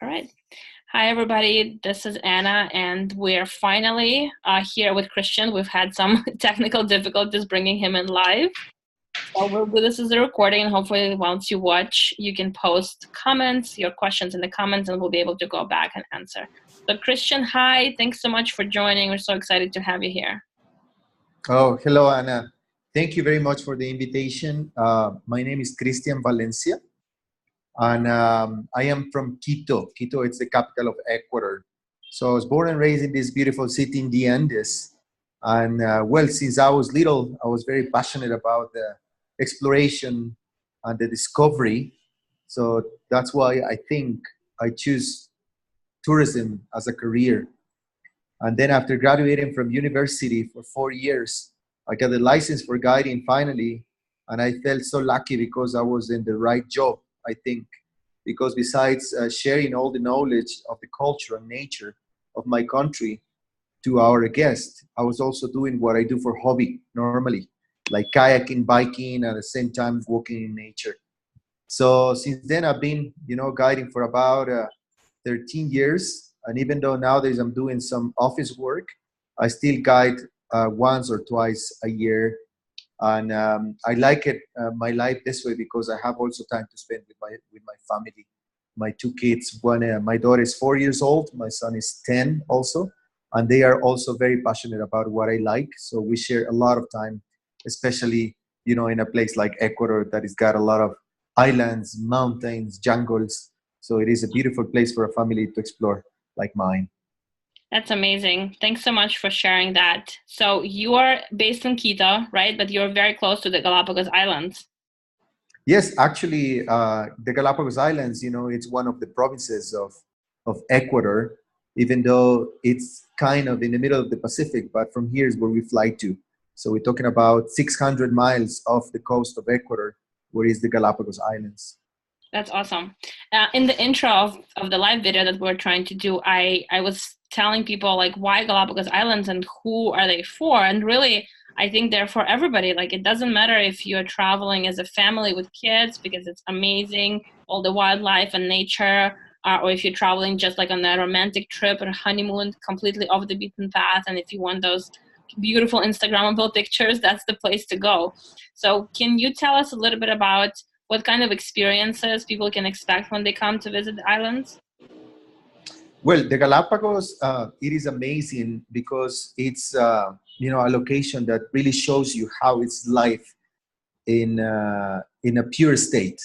All right. Hi, everybody. This is Anna, and we're finally here with Christian. We've had some technical difficulties bringing him in live. So we'll do this as a recording, and hopefully once you watch, you can post comments, your questions in the comments, and we'll be able to go back and answer. So Christian, hi. Thanks so much for joining. We're so excited to have you here. Oh, hello, Anna. Thank you very much for the invitation. My name is Christian Valencia, and I am from Quito. Quito, it's the capital of Ecuador. So I was born and raised in this beautiful city in the Andes. And well, since I was little, I was very passionate about the exploration and the discovery. So that's why I think I choose tourism as a career. And then after graduating from university for 4 years, I got a license for guiding finally. And I felt so lucky because I was in the right job, I think. Because besides sharing all the knowledge of the culture and nature of my country to our guests, I was also doing what I do for hobby normally, like kayaking, biking, and at the same time walking in nature. So since then, I've been, guiding for about 13 years. And even though nowadays I'm doing some office work, I still guide once or twice a year. And I like it, my life this way because I have also time to spend with my family, my two kids. One, my daughter is 4 years old, my son is 10 also, and they are also very passionate about what I like. So we share a lot of time, especially in a place like Ecuador that has got a lot of islands, mountains, jungles. So it is a beautiful place for a family to explore like mine. That's amazing. Thanks so much for sharing that. So you are based in Quito, right? But you're very close to the Galapagos Islands. Yes, actually, the Galapagos Islands, it's one of the provinces of Ecuador, even though it's kind of in the middle of the Pacific, but from here is where we fly to. So we're talking about 600 miles off the coast of Ecuador, where is the Galapagos Islands. That's awesome. In the intro of the live video that we're trying to do, I was telling people like why Galapagos Islands and who are they for? And really, I think they're for everybody. Like it doesn't matter if you're traveling as a family with kids because it's amazing, all the wildlife and nature, or if you're traveling just like on a romantic trip or honeymoon, completely off the beaten path. And if you want those beautiful Instagrammable pictures, that's the place to go. So can you tell us a little bit about what kind of experiences people can expect when they come to visit the islands? Well, the Galapagos, it is amazing because it's, a location that really shows you how it's life in a pure state.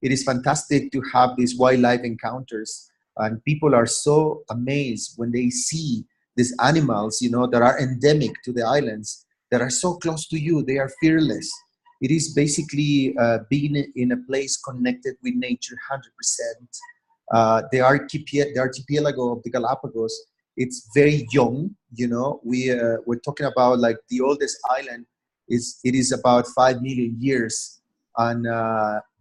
It is fantastic to have these wildlife encounters, and people are so amazed when they see these animals, that are endemic to the islands, that are so close to you. They are fearless. It is basically being in a place connected with nature 100%. The archipelago of the Galapagos, it's very young. We're talking about like the oldest island it is about 5 million years, and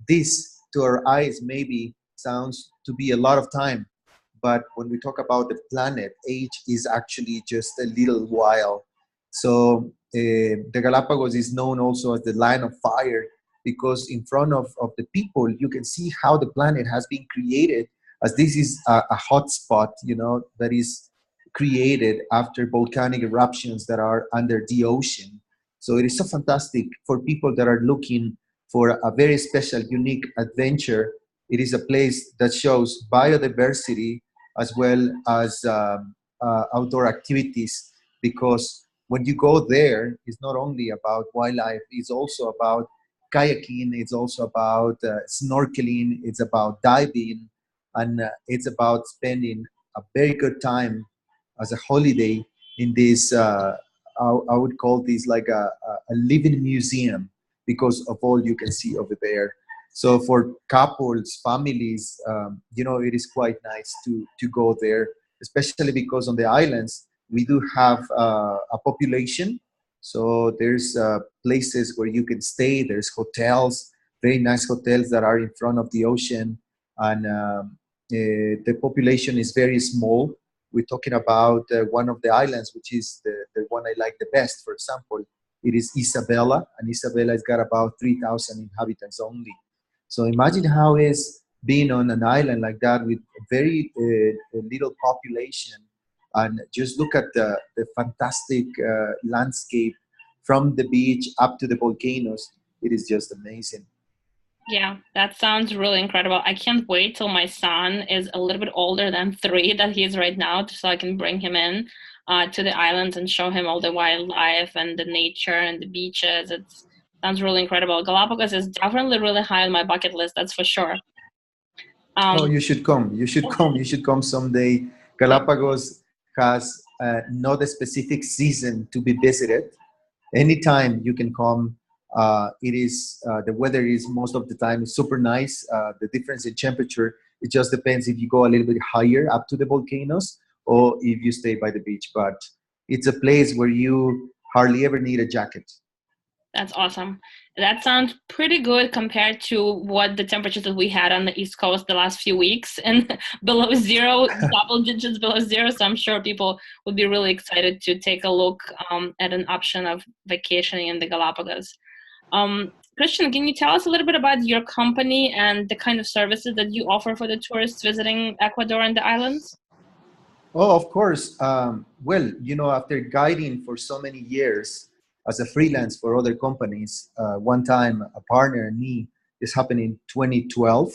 this to our eyes maybe sounds to be a lot of time, but when we talk about the planet, age is actually just a little while. So the Galapagos is known also as the line of fire because in front of the people, you can see how the planet has been created, as this is a hot spot, that is created after volcanic eruptions that are under the ocean. So it is so fantastic for people that are looking for a very special, unique adventure. It is a place that shows biodiversity as well as outdoor activities, because when you go there, it's not only about wildlife, it's also about kayaking, it's also about snorkeling, it's about diving, and it's about spending a very good time as a holiday in this, I would call this like a living museum because of all you can see over there. So for couples, families, it is quite nice to go there, especially because on the islands, we do have a population. So there's places where you can stay. There's hotels, very nice hotels that are in front of the ocean. And the population is very small. We're talking about one of the islands, which is the one I like the best. For example, it is Isabela, and Isabela has got about 3,000 inhabitants only. So imagine how is being on an island like that with very little population, and just look at the fantastic landscape from the beach up to the volcanoes. It is just amazing. Yeah, that sounds really incredible. I can't wait till my son is a little bit older than 3 that he is right now, so I can bring him in to the islands and show him all the wildlife and the nature and the beaches. It sounds really incredible. Galapagos is definitely really high on my bucket list, that's for sure. Oh, you should come. You should come. You should come someday. Galapagos has not a specific season to be visited. Anytime you can come. It is the weather is most of the time super nice. The difference in temperature, it just depends if you go a little bit higher up to the volcanoes or if you stay by the beach. But it's a place where you hardly ever need a jacket. That's awesome. That sounds pretty good compared to what the temperatures that we had on the East Coast the last few weeks, and below zero, double digits below zero. So I'm sure people would be really excited to take a look at an option of vacationing in the Galapagos. Christian, can you tell us a little bit about your company and the kind of services that you offer for the tourists visiting Ecuador and the islands? Oh, of course. Well, after guiding for so many years as a freelance for other companies, one time a partner and me, this happened in 2012,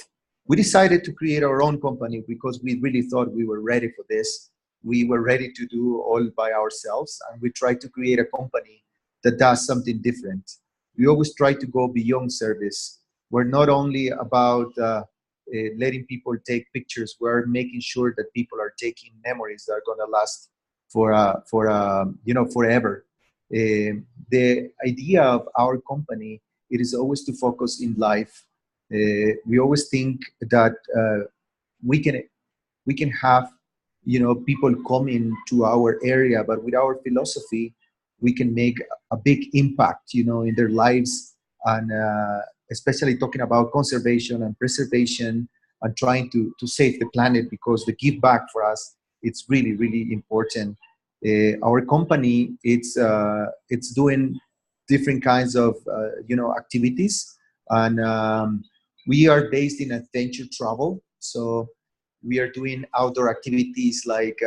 we decided to create our own company because we really thought we were ready for this. We were ready to do all by ourselves, and we tried to create a company that does something different. We always try to go beyond service. We're not only about letting people take pictures. We're making sure that people are taking memories that are going to last forever. The idea of our company, it is always to focus in life. We always think that we can we can have people coming to our area, but with our philosophy we can make a big impact in their lives, and especially talking about conservation and preservation and trying to save the planet, because the give back for us, it's really really important. Our company, it's doing different kinds of activities, and we are based in adventure travel. So we are doing outdoor activities like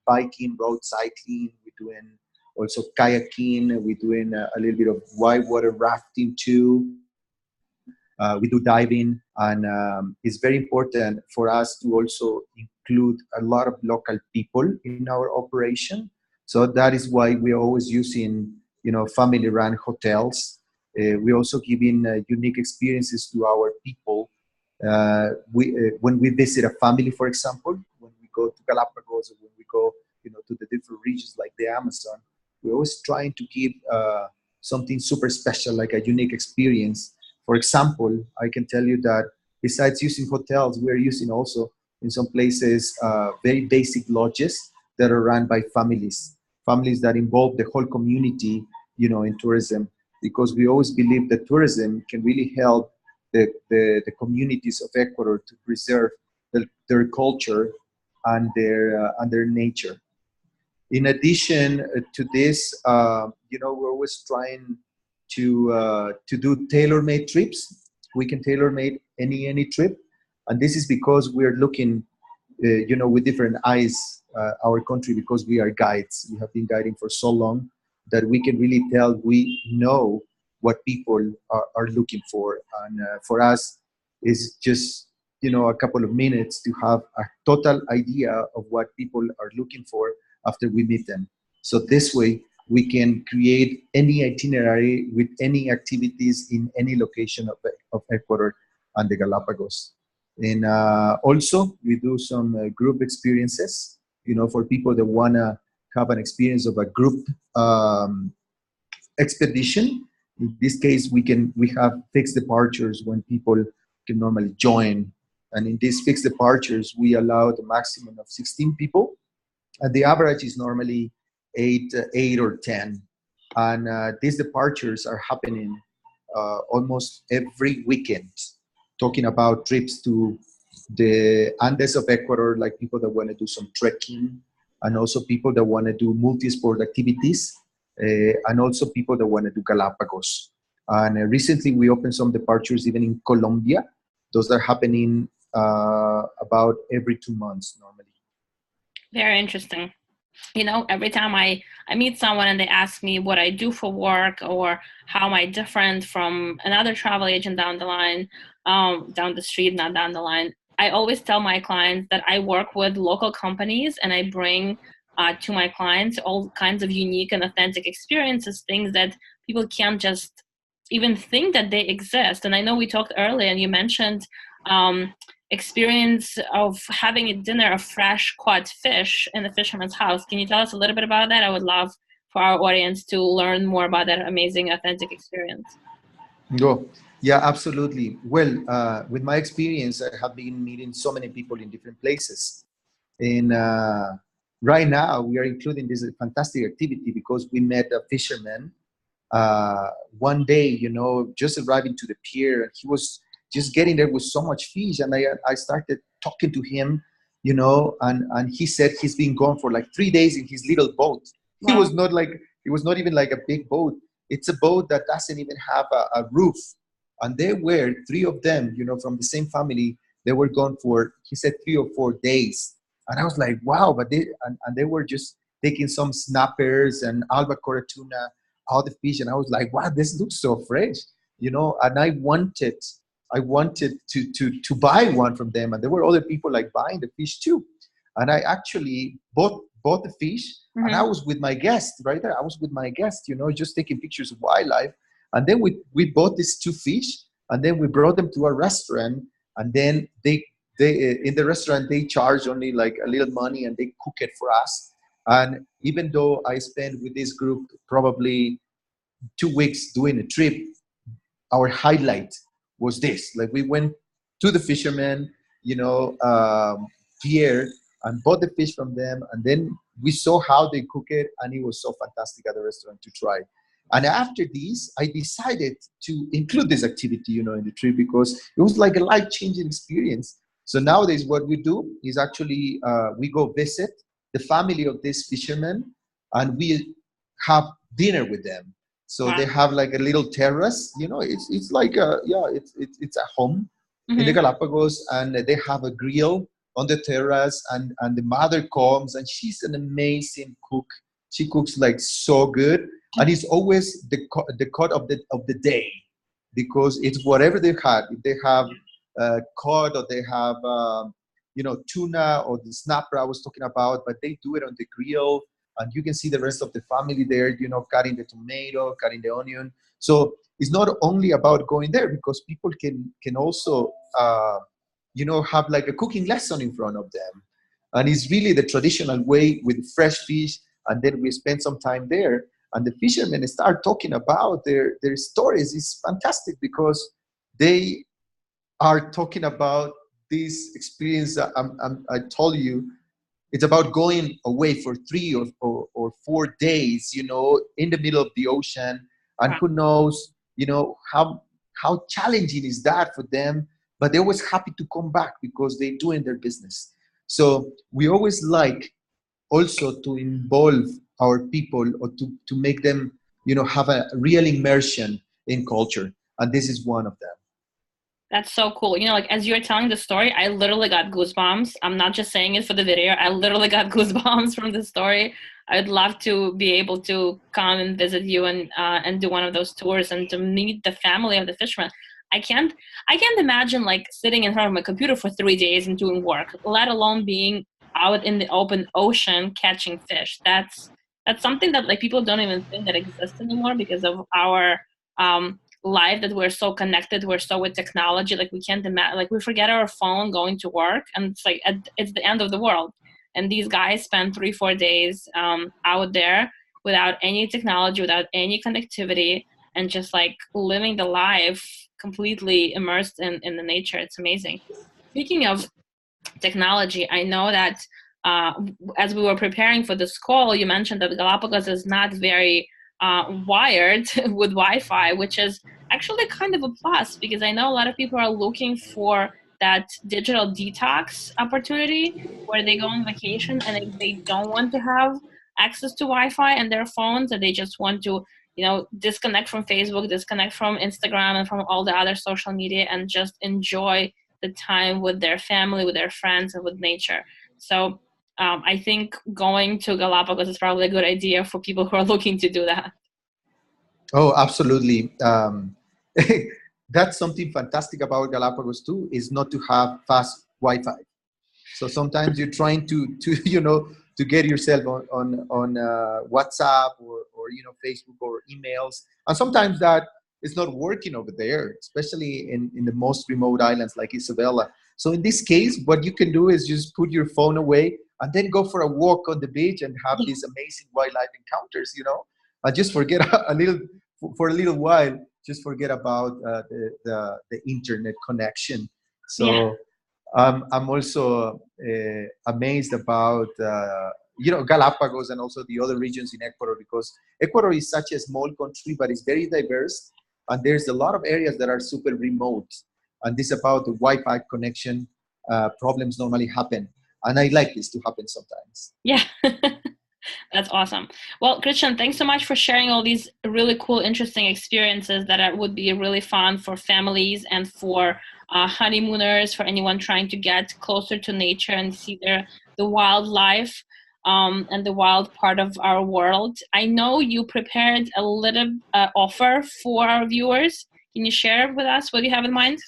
biking, road cycling. We're doing also kayaking. We're doing a little bit of whitewater rafting too. We do diving, and it's very important for us to also include a lot of local people in our operation. So that is why we are always using, family-run hotels. We're also giving unique experiences to our people. When we visit a family, for example, when we go to Galapagos, or when we go, to the different regions like the Amazon, we're always trying to give something super special, like a unique experience. For example, I can tell you that besides using hotels, we're using also in some places very basic lodges that are run by families that involve the whole community, in tourism, because we always believe that tourism can really help the communities of Ecuador to preserve their culture and their nature. In addition to this, we're always trying to do tailor-made trips. We can tailor-made any trip, and this is because we're looking, with different eyes, our country, because we are guides. We have been guiding for so long that we can really tell. We know what people are looking for, and for us, it's just a couple of minutes to have a total idea of what people are looking for after we meet them. So this way, we can create any itinerary with any activities in any location of Ecuador and the Galapagos. And also, we do some group experiences, for people that want to have an experience of a group expedition. In this case, we have fixed departures when people can normally join. And in these fixed departures, we allow the maximum of 16 people, and the average is normally eight or 10. And these departures are happening almost every weekend, talking about trips to the Andes of Ecuador, like people that want to do some trekking, and also people that want to do multi-sport activities, and also people that want to do Galapagos. And recently we opened some departures even in Colombia. Those are happening about every 2 months normally. Very interesting. You know, every time I meet someone and they ask me what I do for work or how am I different from another travel agent down the line, down the street, not down the line, I always tell my clients that I work with local companies and I bring to my clients all kinds of unique and authentic experiences, things that people can't just even think that they exist. And I know we talked earlier and you mentioned um, experience of having a dinner of fresh caught fish in the fisherman's house. Can you tell us a little bit about that? I would love for our audience to learn more about that amazing, authentic experience. No, yeah, absolutely. Well, with my experience, I have been meeting so many people in different places. And right now, we are including this fantastic activity because we met a fisherman one day, just arriving to the pier, and he was just getting there with so much fish. And I started talking to him, and he said he's been gone for like 3 days in his little boat. He Wow. was not like, it was not even like a big boat. It's a boat that doesn't even have a roof. And there were three of them, from the same family. They were gone for, he said, 3 or 4 days. And I was like, wow, but and they were just taking some snappers and albacore tuna, all the fish, and I was like, wow, this looks so fresh, and I wanted to buy one from them, and there were other people like buying the fish too, and I actually bought the fish, and I Mm-hmm. was with my guest right there. I was with my guest, just taking pictures of wildlife, and then we bought these two fish, and then we brought them to a restaurant, and then they in the restaurant they charge only like a little money, and they cook it for us. And even though I spent with this group probably 2 weeks doing a trip, our highlight was this. Like we went to the fishermen, pier, and bought the fish from them, and then we saw how they cook it, and it was so fantastic at the restaurant to try. And after this, I decided to include this activity, in the trip because it was like a life-changing experience. So nowadays, what we do is actually we go visit the family of this fisherman, and we have dinner with them. So Wow. they have like a little terrace, it's like it's a home in the Mm-hmm. Galapagos, and they have a grill on the terrace, and the mother comes, and she's an amazing cook. She cooks like so good, and it's always the cut of the day, because it's whatever they had. If they have cod, or they have tuna, or the snapper I was talking about, but they do it on the grill, and you can see the rest of the family there, cutting the tomato, cutting the onion. So it's not only about going there, because people can also have like a cooking lesson in front of them, and it's really the traditional way with fresh fish. And then we spend some time there, and the fishermen start talking about their stories. It's fantastic because they are talking about this experience that I told you. It's about going away for 3 or 4 days, in the middle of the ocean. And Wow. who knows, how challenging is that for them? But they're always happy to come back because they're doing their business. So we always like also to involve our people, or to make them, have a real immersion in culture. And this is one of them. That's so cool. You know, like as you were telling the story, I literally got goosebumps. I'm not just saying it for the video. I literally got goosebumps from the story. I'd love to be able to come and visit you and do one of those tours and to meet the family of the fisherman. I can't I can't imagine like sitting in front of my computer for 3 days and doing work, let alone being out in the open ocean catching fish. That's something that like people don't even think that exists anymore because of our life, that we're so connected, we're so with technology, like we can't imagine, like we forget our phone going to work, and it's like it's the end of the world. And these guys spend 3 4 days out there without any technology, without any connectivity, and just like living the life completely immersed in the nature. It's amazing. Speaking of technology, I know that uh, as we were preparing for this call, you mentioned that Galapagos is not very wired with Wi-Fi, which is actually kind of a plus because I know a lot of people are looking for that digital detox opportunity where they go on vacation and they don't want to have access to Wi-Fi and their phones, and they just want to, disconnect from Facebook, disconnect from Instagram and from all the other social media and just enjoy the time with their family, with their friends, and with nature. So I think going to Galapagos is probably a good idea for people who are looking to do that. Oh, absolutely. That's something fantastic about Galapagos too, is not to have fast Wi-Fi. So sometimes you're trying to to get yourself on WhatsApp or Facebook or emails, and sometimes that is not working over there, especially in the most remote islands like Isabella. So in this case, what you can do is just put your phone away and then go for a walk on the beach and have these amazing wildlife encounters. And just forget a little for a little while. Just forget about the internet connection. Yeah. So. I'm also amazed about Galapagos and also the other regions in Ecuador, because Ecuador is such a small country, but it's very diverse, and there's a lot of areas that are super remote. And this about the Wi-Fi connection problems normally happen, and I like this to happen sometimes. Yeah. That's awesome. Well, Christian, thanks so much for sharing all these really cool, interesting experiences that would be really fun for families and for honeymooners, for anyone trying to get closer to nature and see the wildlife and the wild part of our world. I know you prepared a little offer for our viewers. Can you share with us what you have in mind?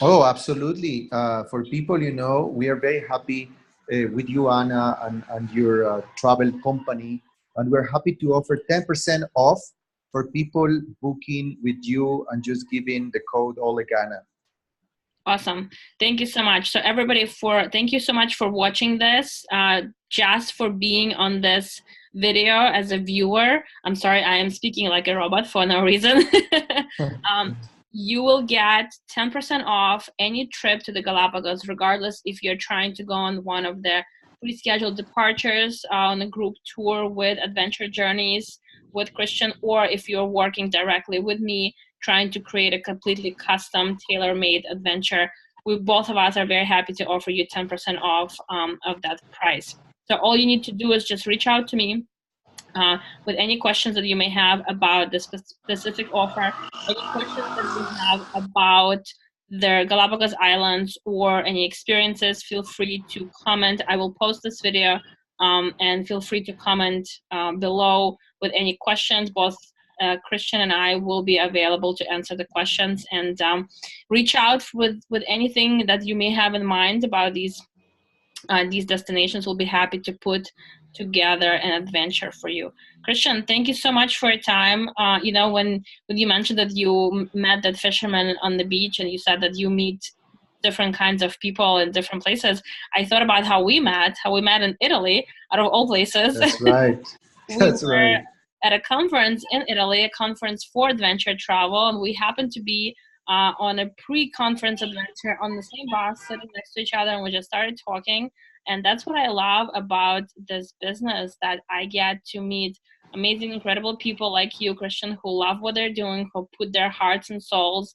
Oh, absolutely. For people, we are very happy with you, Anna, and your travel company. And we're happy to offer 10% off for people booking with you and just giving the code Olegana. Awesome. Thank you so much. So everybody, thank you so much for watching this, just for being on this video as a viewer. I'm sorry, I am speaking like a robot for no reason. You will get 10% off any trip to the Galapagos, regardless if you're trying to go on one of the pre-scheduled departures on a group tour with Adventure Journeys with Christian, or if you're working directly with me, trying to create a completely custom, tailor-made adventure. Both of us are very happy to offer you 10% off of that price. So all you need to do is just reach out to me with any questions that you may have about the specific offer, any questions that you have about the Galapagos Islands or any experiences, feel free to comment. I will post this video and feel free to comment below with any questions. Both Christian and I will be available to answer the questions, and reach out with anything that you may have in mind about these destinations. We'll be happy to put together an adventure for you. Christian, thank you so much for your time. When you mentioned that you met that fisherman on the beach and you said that you meet different kinds of people in different places, I thought about how we met in Italy, out of all places. That's right. We were at a conference in Italy, a conference for adventure travel, and we happened to be on a pre-conference adventure on the same bus, sitting next to each other, and we just started talking. And that's what I love about this business, that I get to meet amazing, incredible people like you, Christian, who love what they're doing, who put their hearts and souls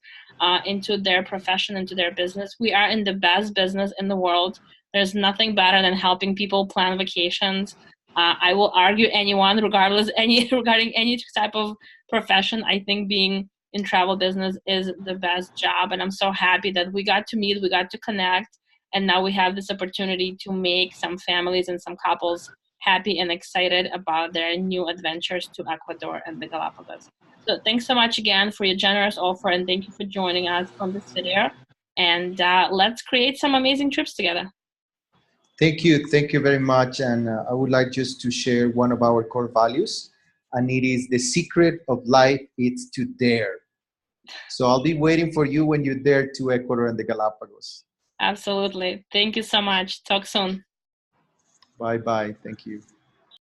into their profession, into their business. We are in the best business in the world. There's nothing better than helping people plan vacations. I will argue anyone, regarding any type of profession. I think being in travel business is the best job, and I'm so happy that we got to meet, we got to connect, and now we have this opportunity to make some families and some couples happy and excited about their new adventures to Ecuador and the Galapagos. So thanks so much again for your generous offer, and thank you for joining us on this video, and let's create some amazing trips together. Thank you very much. And I would like just to share one of our core values, and it is the secret of life is to dare. So I'll be waiting for you when you dare to Ecuador and the Galapagos. Absolutely. Thank you so much. Talk soon. Bye-bye. Thank you.